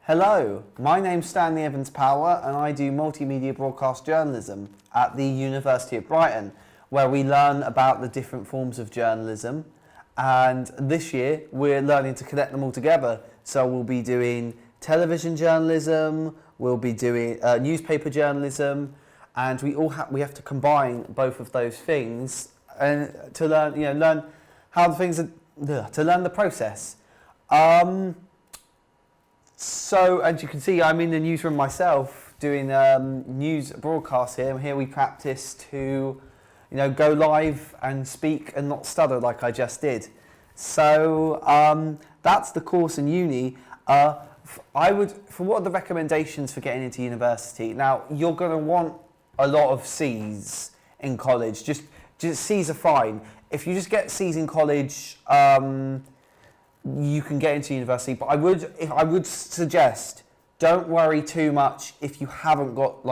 Hello, my name's Stanley Evans-Power and I do multimedia broadcast journalism at the University of Brighton, where we learn about the different forms of journalism. And this year we're learning to connect them all together. So we'll be doing television journalism, we'll be doing newspaper journalism, and we have to combine both of those things and to learn how the things are, to learn the process. So, as you can see, I'm in the newsroom myself doing news broadcast here. And here we practice to, go live and speak and not stutter like I just did. So that's the course in uni. For what are the recommendations for getting into university? Now, you're going to want a lot of C's in college. Just C's are fine. If you just get C's in college, you can get into university, but I would suggest don't worry too much if you haven't got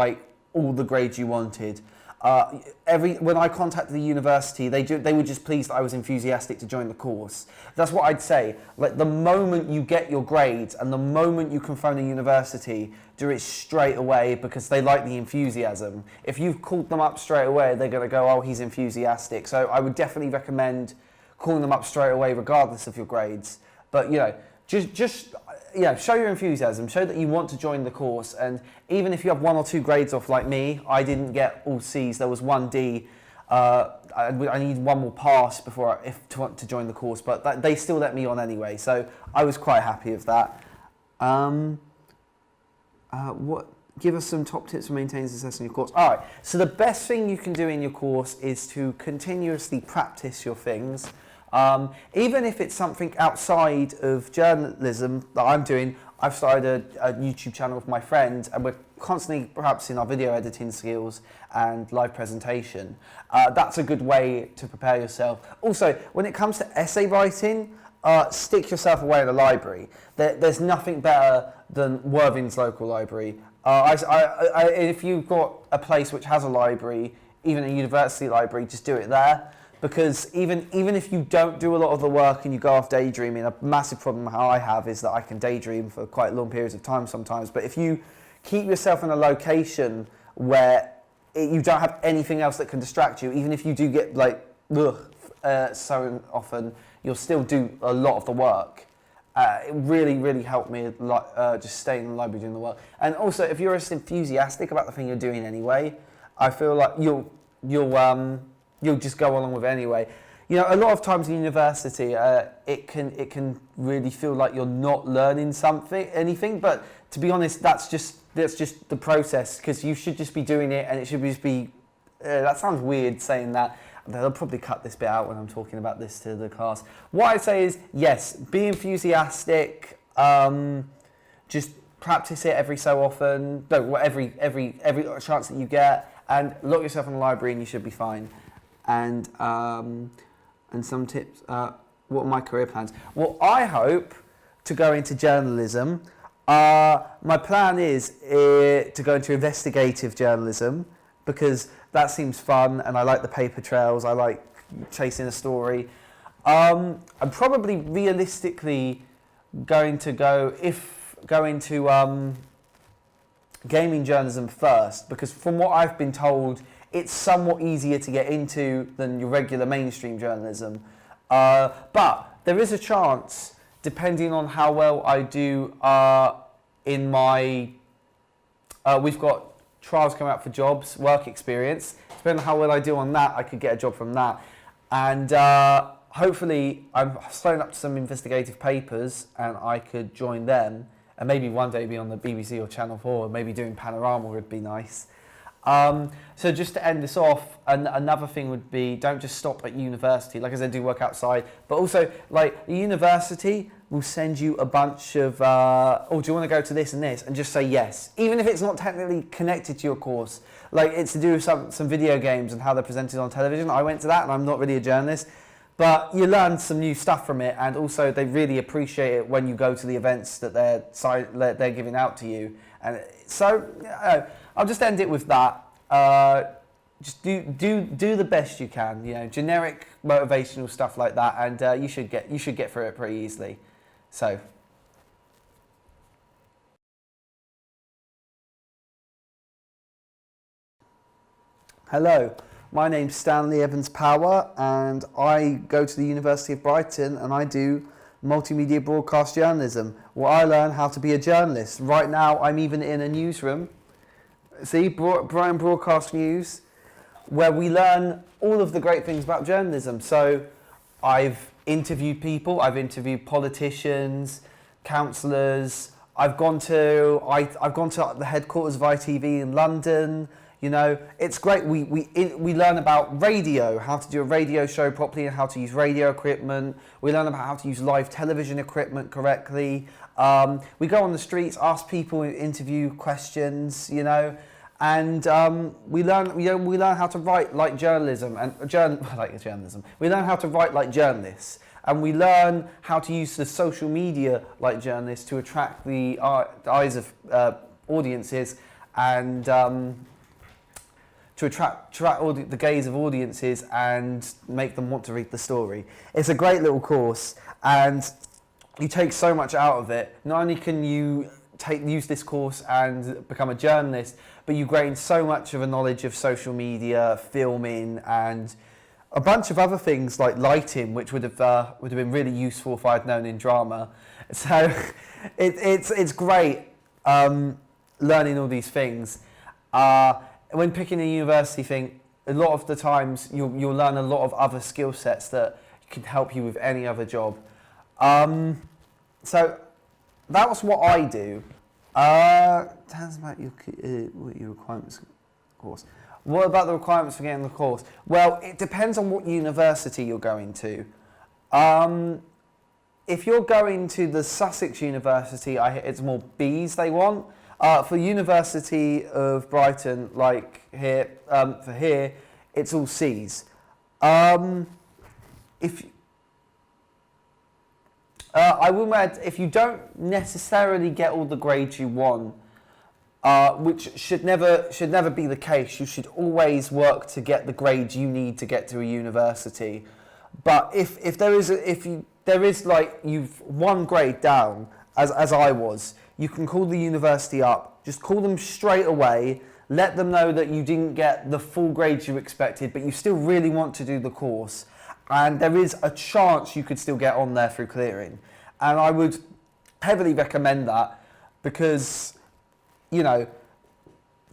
all the grades you wanted. When I contacted the university, they were just pleased that I was enthusiastic to join the course. That's what I'd say. The moment you get your grades and the moment you can phone a university, do it straight away because they like the enthusiasm. If you've called them up straight away, they're going to go, oh, he's enthusiastic. So I would definitely recommend calling them up straight away regardless of your grades. But just show your enthusiasm, show that you want to join the course, and even if you have 1 or 2 grades off like me, I didn't get all C's, there was 1 D. I need 1 more pass before to join the course, but they still let me on anyway, so I was quite happy with that. Give us some top tips for maintaining success in your course. All right, so the best thing you can do in your course is to continuously practice your things. Even if it's something outside of journalism that I'm doing, I've started a YouTube channel with my friend and we're constantly practicing our video editing skills and live presentation. That's a good way to prepare yourself. Also, when it comes to essay writing, stick yourself away in a library. There's nothing better than Worthing's local library. If you've got a place which has a library, even a university library, just do it there. Because even if you don't do a lot of the work and you go off daydreaming, a massive problem how I have is that I can daydream for quite long periods of time sometimes. But if you keep yourself in a location where you don't have anything else that can distract you, even if you do get so often, you'll still do a lot of the work. It really helped me just staying in the library doing the work. And also, if you're just enthusiastic about the thing you're doing anyway, I feel like you'll just go along with it anyway. A lot of times in university, it can really feel like you're not learning anything. But to be honest, that's just the process, because you should just be doing it, and it should just be. That sounds weird saying that. They'll probably cut this bit out when I'm talking about this to the class. What I'd say is, yes, be enthusiastic. Just practice it every so often. Every chance that you get, and lock yourself in the library, and you should be fine. And some tips. What are my career plans? Well, I hope to go into journalism. My plan is to go into investigative journalism because that seems fun, and I like the paper trails. I like chasing a story. I'm probably realistically going to go into gaming journalism first, because from what I've been told, it's somewhat easier to get into than your regular mainstream journalism. But there is a chance, depending on how well I do in my... we've got trials coming out for jobs, work experience. Depending on how well I do on that, I could get a job from that. And hopefully I'm slowing up to some investigative papers and I could join them. And maybe one day be on the BBC or Channel 4, maybe doing Panorama would be nice. So just to end this off, another thing would be, don't just stop at university. Like I said, do work outside, but also the university will send you a bunch of, oh, do you want to go to this and this? And just say yes. Even if it's not technically connected to your course. It's to do with some video games and how they're presented on television. I went to that and I'm not really a journalist, but you learn some new stuff from it, and also they really appreciate it when you go to the events that they're giving out to you. And so I'll just end it with that. Just do the best you can. Generic motivational stuff like that, and you should get through it pretty easily. So. Hello, my name's Stanley Evans Power and I go to the University of Brighton and I do multimedia broadcast journalism, where I learn how to be a journalist. Right now I'm even in a newsroom, see, Brighton Broadcast News, where we learn all of the great things about journalism. So I've interviewed people, I've interviewed politicians, councillors, I've gone to the headquarters of ITV in London. You know, it's great. We learn about radio, how to do a radio show properly and how to use radio equipment. We learn about how to use live television equipment correctly. We go on the streets, ask people, interview questions, you know, and we learn how to write like journalism and journalism. We learn how to write like journalists, and we learn how to use the social media like journalists to attract the eyes of audiences and to attract the gaze of audiences and make them want to read the story. It's a great little course, and you take so much out of it. Not only can you use this course and become a journalist, but you gain so much of a knowledge of social media, filming, and a bunch of other things like lighting, which would have been really useful if I'd known in drama. So it's great learning all these things. When picking a university thing, a lot of the times you'll learn a lot of other skill sets that can help you with any other job. So that was what I do. Tell us about your requirements course. What about the requirements for getting the course? Well, it depends on what university you're going to. If you're going to the Sussex University, it's more Bs they want. For University of Brighton, like here, it's all C's. I will add, if you don't necessarily get all the grades you want, which should never be the case, you should always work to get the grades you need to get to a university. But if there is like you've one grade down, as I was, you can call the university up, just call them straight away, let them know that you didn't get the full grades you expected, but you still really want to do the course. And there is a chance you could still get on there through clearing. And I would heavily recommend that because, you know,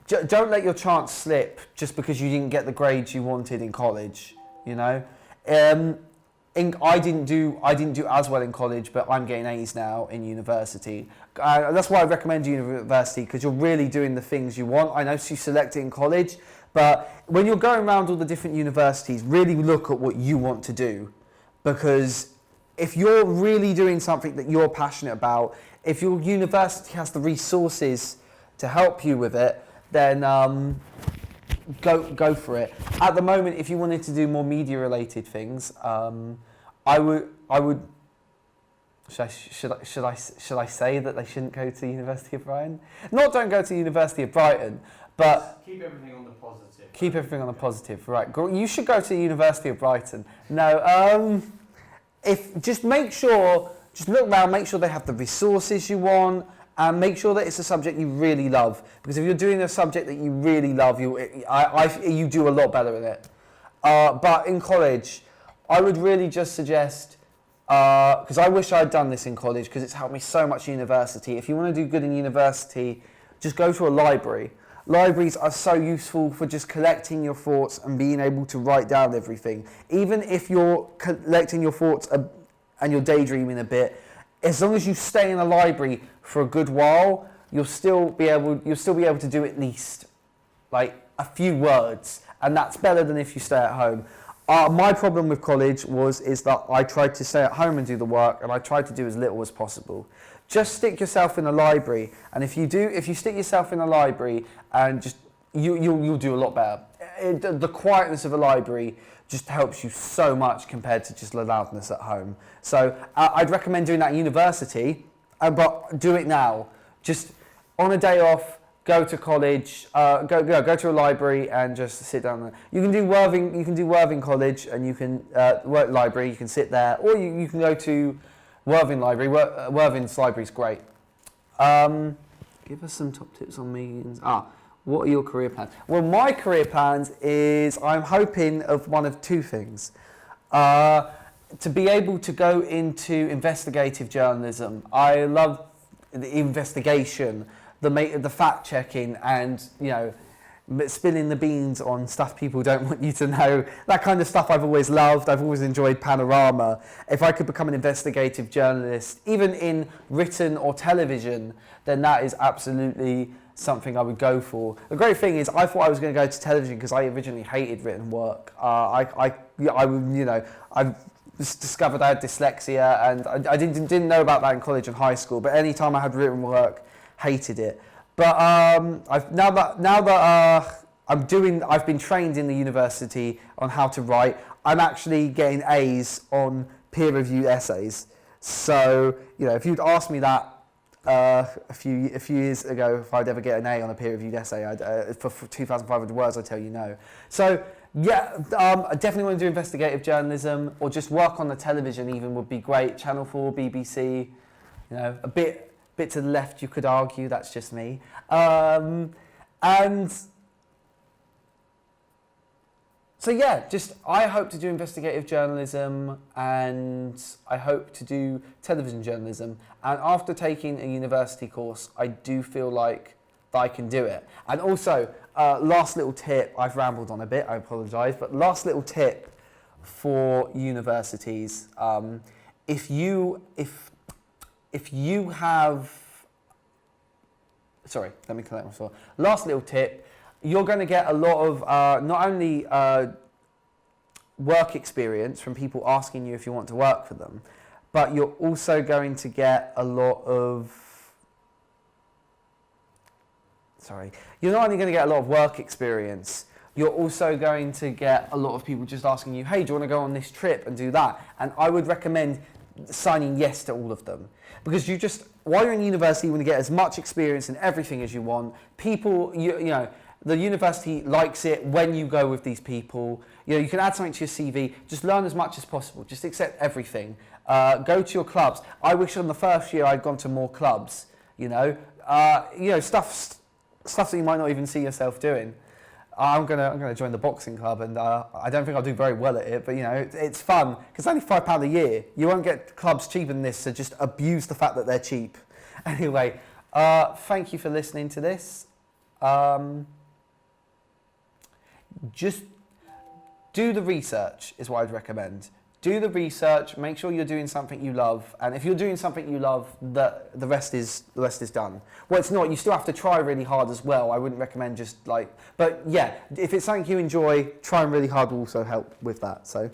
don't let your chance slip just because you didn't get the grades you wanted in college, you know. I didn't do as well in college, but I'm getting A's now in university. That's why I recommend university, because you're really doing the things you want. I know you select it in college, but when you're going around all the different universities, really look at what you want to do. Because if you're really doing something that you're passionate about, if your university has the resources to help you with it, then go for it. At the moment, if you wanted to do more media related things, I would. Should I say that they shouldn't go to the University of Brighton? Not don't go to the University of Brighton, but keep everything on the positive. Keep everything on the positive, right? You should go to the University of Brighton. No, just make sure, just look around, make sure they have the resources you want. And make sure that it's a subject you really love. Because if you're doing a subject that you really love, you do a lot better in it. But in college, I would really just suggest, because I wish I'd done this in college, because it's helped me so much in university. If you want to do good in university, just go to a library. Libraries are so useful for just collecting your thoughts and being able to write down everything. Even if you're collecting your thoughts and you're daydreaming a bit, as long as you stay in a library for a good while, you'll still be able to do at least like a few words, and that's better than if you stay at home. My problem with college is that I tried to stay at home and do the work, and I tried to do as little as possible. Just stick yourself in a library, and if you stick yourself in a library, and just you'll do a lot better. The quietness of a library just helps you so much compared to just the loudness at home. So I'd recommend doing that at university, but do it now. Just on a day off, go to college, go to a library and just sit down there. You can do Worthing College, and you can work library. You can sit there, or you can go to Worthing Library. Worthing's library is great. Give us some top tips on meetings. What are your career plans? Well, my career plans is I'm hoping of one of two things. To be able to go into investigative journalism. I love the investigation, the fact checking, and spilling the beans on stuff people don't want you to know. That kind of stuff I've always loved. I've always enjoyed Panorama. If I could become an investigative journalist, even in written or television, then that is absolutely something I would go for. The great thing is, I thought I was going to go to television because I originally hated written work. I discovered I had dyslexia, and I didn't know about that in college and high school. But any time I had written work, hated it. But I've been trained in the university on how to write. I'm actually getting A's on peer-reviewed essays. So if you'd asked me that a few years ago, if I'd ever get an A on a peer-reviewed essay, for 2,500 words, I'd tell you no. So yeah, I definitely want to do investigative journalism, or just work on the television. Even would be great. Channel 4, BBC, a bit to the left, you could argue. That's just me. And so yeah, I hope to do investigative journalism, and I hope to do television journalism. And after taking a university course, I do feel like that I can do it. And also, last little tip, I've rambled on a bit, I apologise, but last little tip for universities, if you have, sorry, let me collect myself. Last little tip, you're going to get a lot of not only work experience from people asking you if you want to work for them, but you're also going to get a lot of, you're not only going to get a lot of work experience, you're also going to get a lot of people just asking you, hey, do you want to go on this trip and do that? And I would recommend signing yes to all of them. Because while you're in university, you want to get as much experience in everything as you want. People, the university likes it when you go with these people. You can add something to your CV. Just learn as much as possible. Just accept everything. Go to your clubs. I wish on the first year I'd gone to more clubs. Stuff that you might not even see yourself doing. I'm gonna join the boxing club, and I don't think I'll do very well at it, but it's fun because it's only £5 a year. You won't get clubs cheaper than this, so just abuse the fact that they're cheap. Anyway, thank you for listening to this. Just do the research is what I'd recommend. Do the research. Make sure you're doing something you love, and if you're doing something you love, the rest is done. Well, it's not. You still have to try really hard as well. I wouldn't recommend but yeah, if it's something you enjoy, trying really hard will also help with that. So.